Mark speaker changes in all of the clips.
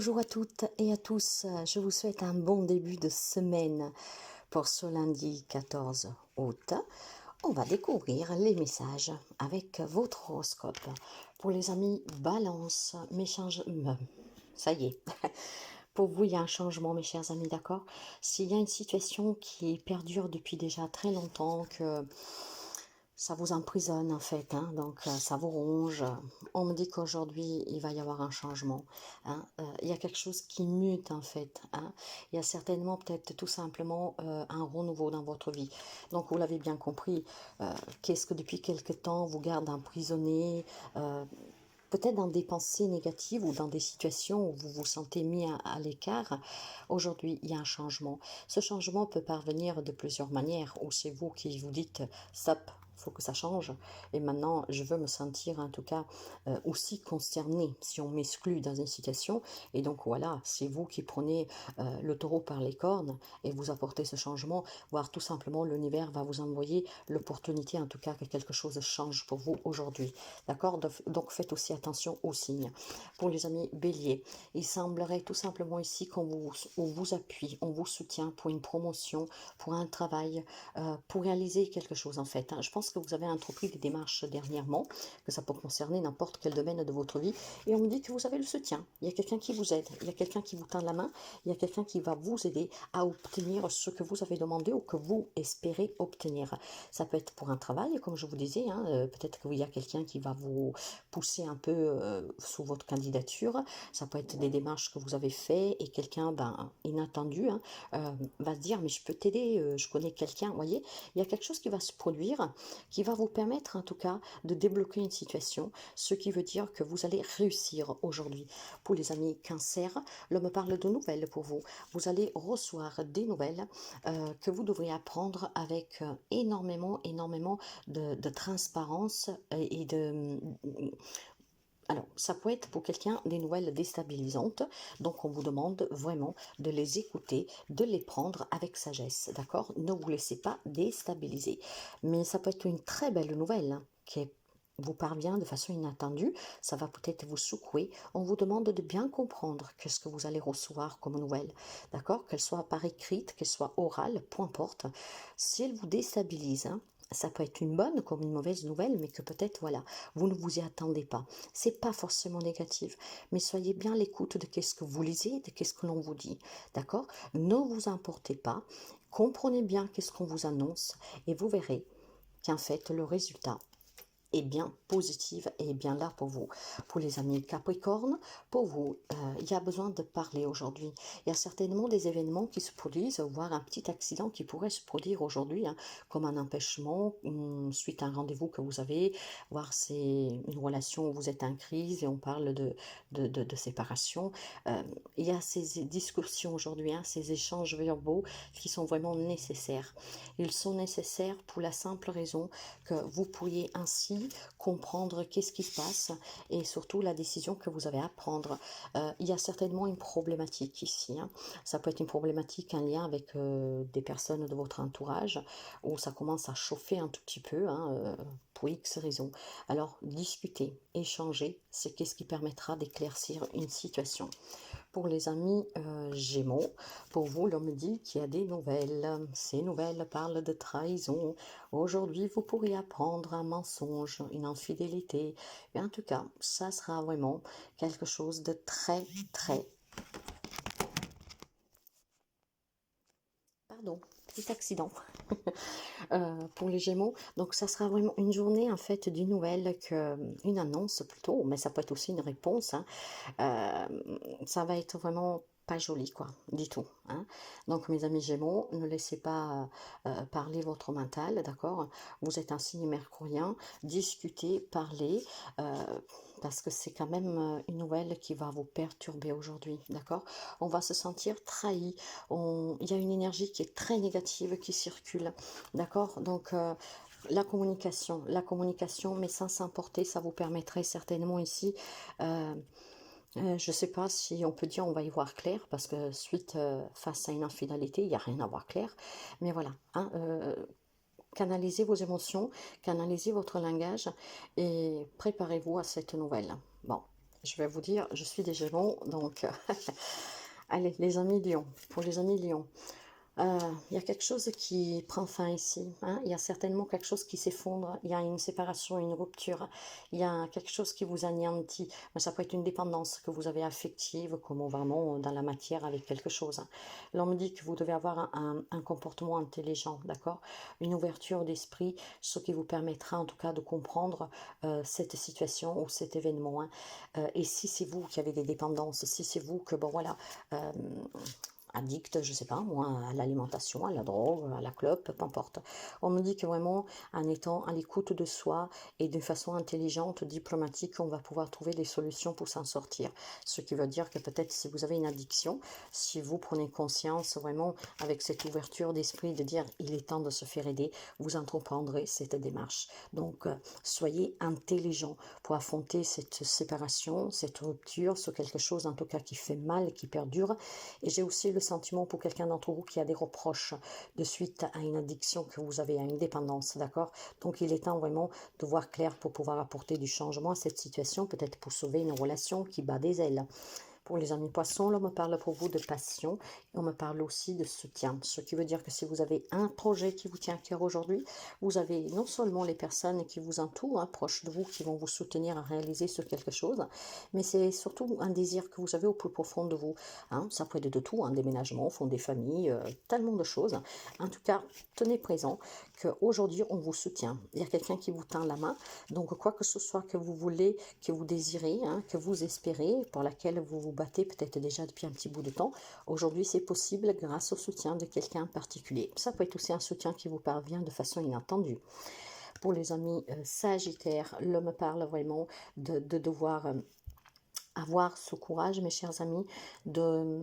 Speaker 1: Bonjour à toutes et à tous, je vous souhaite un bon début de semaine pour ce lundi 14 août. On va découvrir les messages avec votre horoscope. Pour les amis Balance, ça y est, pour vous il y a un changement mes chers amis, d'accord? S'il y a une situation qui perdure depuis déjà très longtemps, que ça vous emprisonne en fait, donc ça vous ronge. On me dit qu'aujourd'hui il va y avoir un changement. Il y a quelque chose qui mute en fait. Il y a certainement peut-être tout simplement un renouveau dans votre vie. Donc vous l'avez bien compris, qu'est-ce que depuis quelque temps vous garde emprisonné, peut-être dans des pensées négatives ou dans des situations où vous vous sentez mis à l'écart. Aujourd'hui, il y a un changement. Ce changement peut parvenir de plusieurs manières, ou c'est vous qui vous dites « stop ». Il faut que ça change. Et maintenant, je veux me sentir en tout cas aussi concernée si on m'exclut dans une situation. Et donc voilà, c'est vous qui prenez le taureau par les cornes et vous apportez ce changement, voire tout simplement l'univers va vous envoyer l'opportunité en tout cas que quelque chose change pour vous aujourd'hui. D'accord? Donc faites aussi attention aux signes. Pour les amis Bélier, il semblerait tout simplement ici qu'on vous appuie, on vous soutient pour une promotion, pour un travail, pour réaliser quelque chose en fait. Je pense que vous avez entrepris des démarches dernièrement, que ça peut concerner n'importe quel domaine de votre vie, et on me dit que vous avez le soutien. Il y a quelqu'un qui vous aide, il y a quelqu'un qui vous tend la main, il y a quelqu'un qui va vous aider à obtenir ce que vous avez demandé ou que vous espérez obtenir. Ça peut être pour un travail, comme je vous disais, peut-être qu'il y a quelqu'un qui va vous pousser un peu sous votre candidature. Ça peut être des démarches que vous avez fait et quelqu'un inattendu va se dire mais je peux t'aider, je connais quelqu'un. Vous voyez, il y a quelque chose qui va se produire qui va vous permettre en tout cas de débloquer une situation, ce qui veut dire que vous allez réussir aujourd'hui. Pour les amis Cancer, l'homme parle de nouvelles pour vous. Vous allez recevoir des nouvelles que vous devrez apprendre avec énormément de transparence et de... Alors, ça peut être pour quelqu'un des nouvelles déstabilisantes, donc on vous demande vraiment de les écouter, de les prendre avec sagesse, d'accord? Ne vous laissez pas déstabiliser. Mais ça peut être une très belle nouvelle qui vous parvient de façon inattendue, ça va peut-être vous secouer. On vous demande de bien comprendre qu'est-ce que vous allez recevoir comme nouvelle, d'accord? Qu'elle soit par écrite, qu'elle soit orale, peu importe. Si elle vous déstabilise, ça peut être une bonne comme une mauvaise nouvelle, mais que peut-être, voilà, vous ne vous y attendez pas. C'est pas forcément négatif, mais soyez bien à l'écoute de qu'est-ce que vous lisez, de qu'est-ce que l'on vous dit, d'accord? Ne vous emportez pas, comprenez bien qu'est-ce qu'on vous annonce, et vous verrez qu'en fait, le résultat est bien positive et bien là pour vous. Pour les amis Capricorne, pour vous, il y a besoin de parler aujourd'hui. Il y a certainement des événements qui se produisent, voire un petit accident qui pourrait se produire aujourd'hui, comme un empêchement suite à un rendez-vous que vous avez, voire c'est une relation où vous êtes en crise et on parle de séparation. Il y a ces discussions aujourd'hui, ces échanges verbaux qui sont vraiment nécessaires. Ils sont nécessaires pour la simple raison que vous pourriez ainsi comprendre qu'est-ce qui se passe et surtout la décision que vous avez à prendre. Il y a certainement une problématique ici. Ça peut être une problématique en lien avec des personnes de votre entourage où ça commence à chauffer un tout petit peu pour X raisons. Alors discuter, échanger, c'est qu'est-ce qui permettra d'éclaircir une situation. Pour les amis Gémeaux, pour vous, l'homme dit qu'il y a des nouvelles. Ces nouvelles parlent de trahison. Aujourd'hui, vous pourriez apprendre un mensonge, une infidélité. Et en tout cas, ça sera vraiment quelque chose de très, très... Pardon, petit accident. Pour les Gémeaux. Donc ça sera vraiment une journée en fait d'une nouvelle, une annonce plutôt, mais ça peut être aussi une réponse. Ça va être vraiment pas joli quoi, du tout. Donc mes amis Gémeaux, ne laissez pas parler votre mental, d'accord? Vous êtes un signe mercurien, discutez, parlez, parce que c'est quand même une nouvelle qui va vous perturber aujourd'hui, d'accord? On va se sentir trahi, il y a une énergie qui est très négative qui circule, d'accord? Donc la communication, mais sans s'emporter, ça vous permettrait certainement ici, je ne sais pas si on peut dire on va y voir clair, parce que suite face à une infidélité, il n'y a rien à voir clair, mais voilà, canalisez vos émotions, canalisez votre langage et préparez-vous à cette nouvelle. Bon, je vais vous dire, je suis des Gémeaux, donc allez, les amis Lion, pour les amis Lion. Il y a quelque chose qui prend fin ici, hein. Il y a certainement quelque chose qui s'effondre, il y a une séparation, une rupture, il y a quelque chose qui vous anéantit. Mais ça peut être une dépendance que vous avez affective, comme vraiment dans la matière avec quelque chose. L'on me dit que vous devez avoir un comportement intelligent, d'accord? Une ouverture d'esprit, ce qui vous permettra en tout cas de comprendre cette situation ou cet événement, hein. Et si c'est vous qui avez des dépendances, si c'est vous que, bon voilà, addict, je sais pas moi, à l'alimentation, à la drogue, à la clope, peu importe. On me dit que vraiment, en étant à l'écoute de soi et de façon intelligente, diplomatique, on va pouvoir trouver des solutions pour s'en sortir. Ce qui veut dire que peut-être si vous avez une addiction, si vous prenez conscience vraiment avec cette ouverture d'esprit de dire il est temps de se faire aider, vous entreprendrez cette démarche. Donc, soyez intelligent pour affronter cette séparation, cette rupture, sur quelque chose en tout cas qui fait mal, qui perdure. Et j'ai aussi le sentiment pour quelqu'un d'entre vous qui a des reproches de suite à une addiction que vous avez, à une dépendance, d'accord? Donc il est temps vraiment de voir clair pour pouvoir apporter du changement à cette situation, peut-être pour sauver une relation qui bat des ailes. Pour les amis poissons, là, on me parle pour vous de passion et on me parle aussi de soutien. Ce qui veut dire que si vous avez un projet qui vous tient à cœur aujourd'hui, vous avez non seulement les personnes qui vous entourent, hein, proches de vous, qui vont vous soutenir à réaliser ce quelque chose, mais c'est surtout un désir que vous avez au plus profond de vous. Hein. Ça peut être de tout, un déménagement, fonder des familles, tellement de choses. En tout cas, tenez présent qu'aujourd'hui, on vous soutient. Il y a quelqu'un qui vous tend la main. Donc, quoi que ce soit que vous voulez, que vous désirez, hein, que vous espérez, pour laquelle vous vous battez peut-être déjà depuis un petit bout de temps, aujourd'hui, c'est possible grâce au soutien de quelqu'un en particulier. Ça peut être aussi un soutien qui vous parvient de façon inattendue. Pour les amis sagittaires, l'homme parle vraiment de devoir avoir ce courage, mes chers amis, de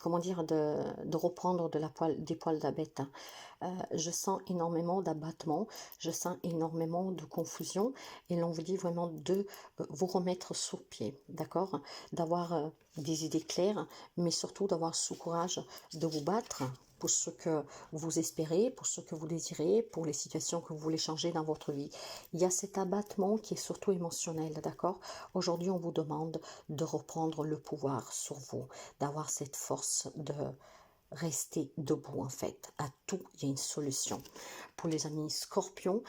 Speaker 1: comment dire, de reprendre des poils de la bête. Je sens énormément d'abattement, je sens énormément de confusion et l'on vous dit vraiment de vous remettre sur pied, d'accord? D'avoir des idées claires, mais surtout d'avoir ce courage de vous battre pour ce que vous espérez, pour ce que vous désirez, pour les situations que vous voulez changer dans votre vie. Il y a cet abattement qui est surtout émotionnel, d'accord? Aujourd'hui, on vous demande de reprendre le pouvoir sur vous, d'avoir cette force de rester debout en fait. À tout, il y a une solution. Pour les amis scorpions,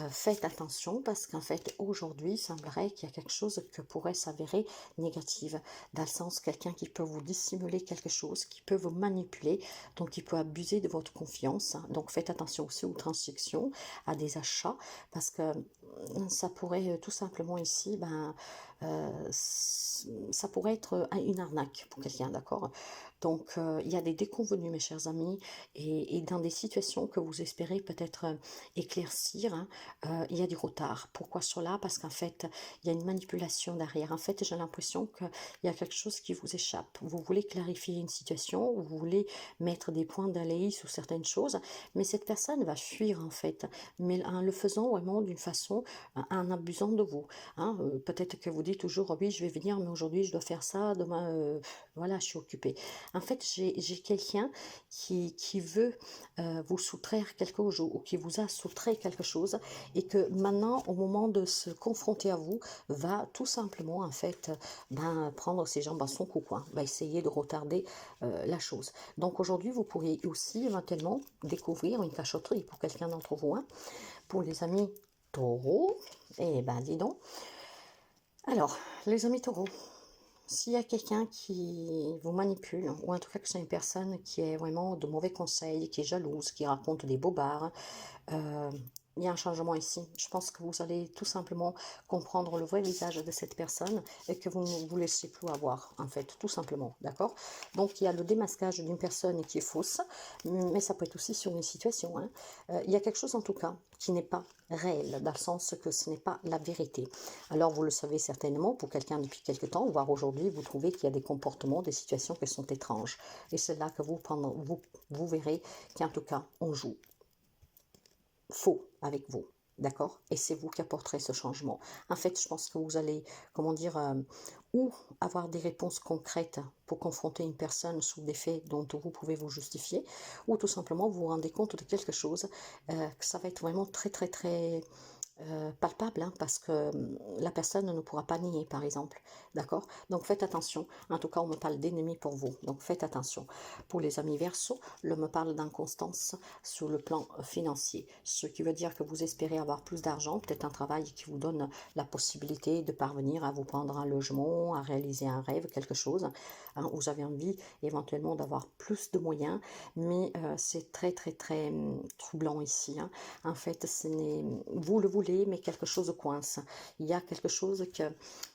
Speaker 1: faites attention parce qu'en fait, aujourd'hui, il semblerait qu'il y a quelque chose que pourrait s'avérer négative. Dans le sens, quelqu'un qui peut vous dissimuler quelque chose, qui peut vous manipuler, donc qui peut abuser de votre confiance. Donc faites attention aussi aux transactions, à des achats, parce que ça pourrait tout simplement ici, ça pourrait être une arnaque pour quelqu'un, d'accord? Donc, il y a des déconvenus, mes chers amis, et dans des situations que vous espérez peut-être éclaircir, hein, il y a du retard. Pourquoi cela? Parce qu'en fait, il y a une manipulation derrière. En fait, j'ai l'impression qu'il y a quelque chose qui vous échappe. Vous voulez clarifier une situation, vous voulez mettre des points d'allée sur certaines choses, mais cette personne va fuir, en fait, mais en le faisant vraiment d'une façon, en abusant de vous. Hein. Peut-être que vous dites toujours, oui, je vais venir, mais aujourd'hui, je dois faire ça, demain, voilà, je suis occupée. En fait, j'ai quelqu'un qui veut vous soustraire quelque chose ou qui vous a soustrait quelque chose et que maintenant, au moment de se confronter à vous, va tout simplement, en fait, prendre ses jambes à son cou, quoi. Va essayer de retarder la chose. Donc aujourd'hui, vous pourriez aussi éventuellement découvrir une cachotterie pour quelqu'un d'entre vous. Hein. Pour les amis taureaux, eh ben dis donc. Alors, les amis taureaux, s'il y a quelqu'un qui vous manipule, ou en tout cas que c'est une personne qui est vraiment de mauvais conseils, qui est jalouse, qui raconte des bobards, euh, il y a un changement ici. Je pense que vous allez tout simplement comprendre le vrai visage de cette personne et que vous ne vous laissez plus avoir, en fait, tout simplement, d'accord? Donc, il y a le démasquage d'une personne qui est fausse, mais ça peut être aussi sur une situation. Hein. Il y a quelque chose, en tout cas, qui n'est pas réel, dans le sens que ce n'est pas la vérité. Alors, vous le savez certainement, pour quelqu'un depuis quelque temps, voire aujourd'hui, vous trouvez qu'il y a des comportements, des situations qui sont étranges. Et c'est là que vous verrez qu'en tout cas, on joue faux avec vous, d'accord? Et c'est vous qui apporterez ce changement. En fait, je pense que vous allez, comment dire, ou avoir des réponses concrètes pour confronter une personne sous des faits dont vous pouvez vous justifier, ou tout simplement vous vous rendez compte de quelque chose, que ça va être vraiment très, très, très palpable, hein, parce que la personne ne pourra pas nier, par exemple. D'accord? Donc faites attention. En tout cas, on me parle d'ennemis pour vous. Donc faites attention. Pour les amis Verseau, on me parle d'inconstance sur le plan financier. Ce qui veut dire que vous espérez avoir plus d'argent, peut-être un travail qui vous donne la possibilité de parvenir à vous prendre un logement, à réaliser un rêve, quelque chose. Hein, vous avez envie éventuellement d'avoir plus de moyens, mais c'est très très très troublant ici. Hein. En fait, vous le voulez, mais quelque chose coince. Il y a quelque chose que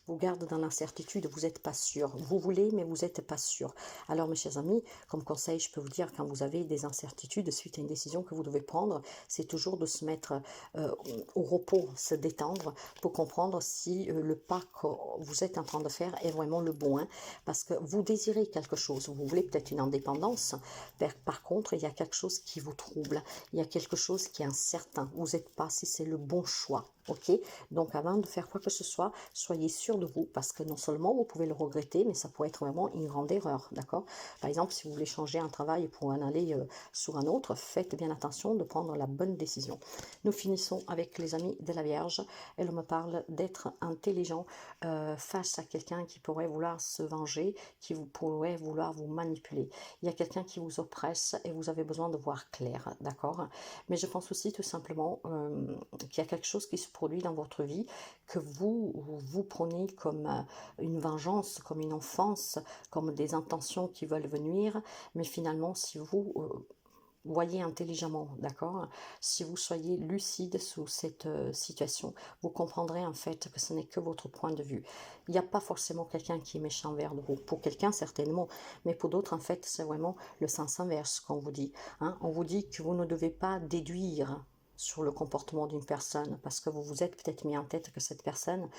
Speaker 1: vous garde dans l'incertitude, vous n'êtes pas sûr. Vous voulez, mais vous n'êtes pas sûr. Alors, mes chers amis, comme conseil, je peux vous dire, quand vous avez des incertitudes suite à une décision que vous devez prendre, c'est toujours de se mettre au repos, se détendre pour comprendre si le pas que vous êtes en train de faire est vraiment le bon. Hein, parce que vous désirez quelque chose, vous voulez peut-être une indépendance. Par contre, il y a quelque chose qui vous trouble. Il y a quelque chose qui est incertain. Vous n'êtes pas si c'est le bon choix. Ok? Donc, avant de faire quoi que ce soit, soyez sûr de vous, parce que non seulement vous pouvez le regretter, mais ça pourrait être vraiment une grande erreur, d'accord? Par exemple, si vous voulez changer un travail pour en aller sur un autre, faites bien attention de prendre la bonne décision. Nous finissons avec les amis de la Vierge. Elle me parle d'être intelligent face à quelqu'un qui pourrait vouloir se venger, qui pourrait vouloir vous manipuler. Il y a quelqu'un qui vous oppresse et vous avez besoin de voir clair, d'accord? Mais je pense aussi tout simplement qu'il y a quelque chose qui se produit dans votre vie que vous prenez comme une vengeance, comme une offense, comme des intentions qui veulent venir, mais finalement, si vous voyez intelligemment, d'accord? Si vous soyez lucide sous cette situation, vous comprendrez en fait que ce n'est que votre point de vue. Il n'y a pas forcément quelqu'un qui est méchant envers vous. Pour quelqu'un, certainement, mais pour d'autres, en fait, c'est vraiment le sens inverse qu'on vous dit. Hein? On vous dit que vous ne devez pas déduire sur le comportement d'une personne, parce que vous vous êtes peut-être mis en tête que cette personne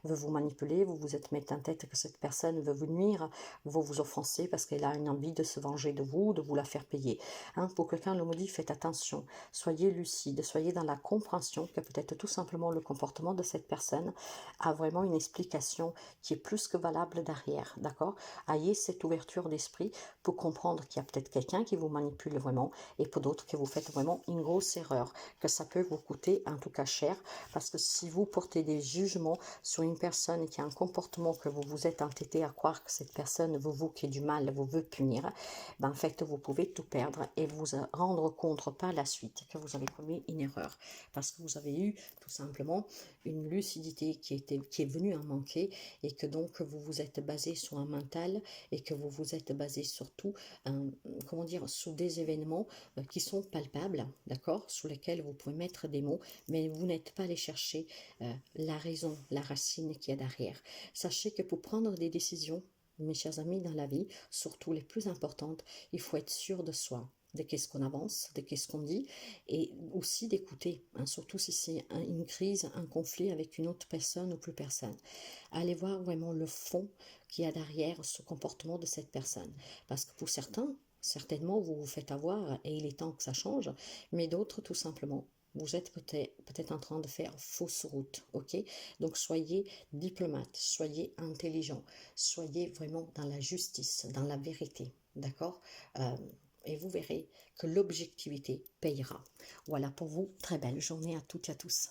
Speaker 1: veut vous manipuler, vous vous êtes mis en tête que cette personne veut vous nuire, veut vous offenser parce qu'elle a une envie de se venger de vous la faire payer. Hein, pour quelqu'un, le maudit, faites attention, soyez lucide, soyez dans la compréhension que peut-être tout simplement le comportement de cette personne a vraiment une explication qui est plus que valable derrière, d'accord? Ayez cette ouverture d'esprit pour comprendre qu'il y a peut-être quelqu'un qui vous manipule vraiment et pour d'autres que vous faites vraiment une grosse erreur, que ça peut vous coûter en tout cas cher, parce que si vous portez des jugements sur une personne qui a un comportement que vous vous êtes entêté à croire que cette personne vous qui est du mal, vous veut punir, ben en fait vous pouvez tout perdre et vous rendre compte par la suite que vous avez commis une erreur, parce que vous avez eu tout simplement une lucidité qui est venue à manquer et que donc vous vous êtes basé sur un mental et que vous vous êtes basé surtout, comment dire, sur des événements qui sont palpables, d'accord, sur lesquels vous pouvez mettre des mots, mais vous n'êtes pas allé chercher la raison, la racine qu'il y a derrière. Sachez que pour prendre des décisions, mes chers amis, dans la vie, surtout les plus importantes, il faut être sûr de soi, de qu'est-ce qu'on avance, de qu'est-ce qu'on dit, et aussi d'écouter, hein, surtout si c'est une crise, un conflit avec une autre personne ou plus personne. Allez voir vraiment le fond qu'il y a derrière ce comportement de cette personne. Parce que pour certains, certainement, vous vous faites avoir et il est temps que ça change, mais d'autres, tout simplement, vous êtes peut-être en train de faire fausse route, ok? Donc soyez diplomate, soyez intelligent, soyez vraiment dans la justice, dans la vérité, d'accord? Et vous verrez que l'objectivité payera. Voilà pour vous, très belle journée à toutes et à tous.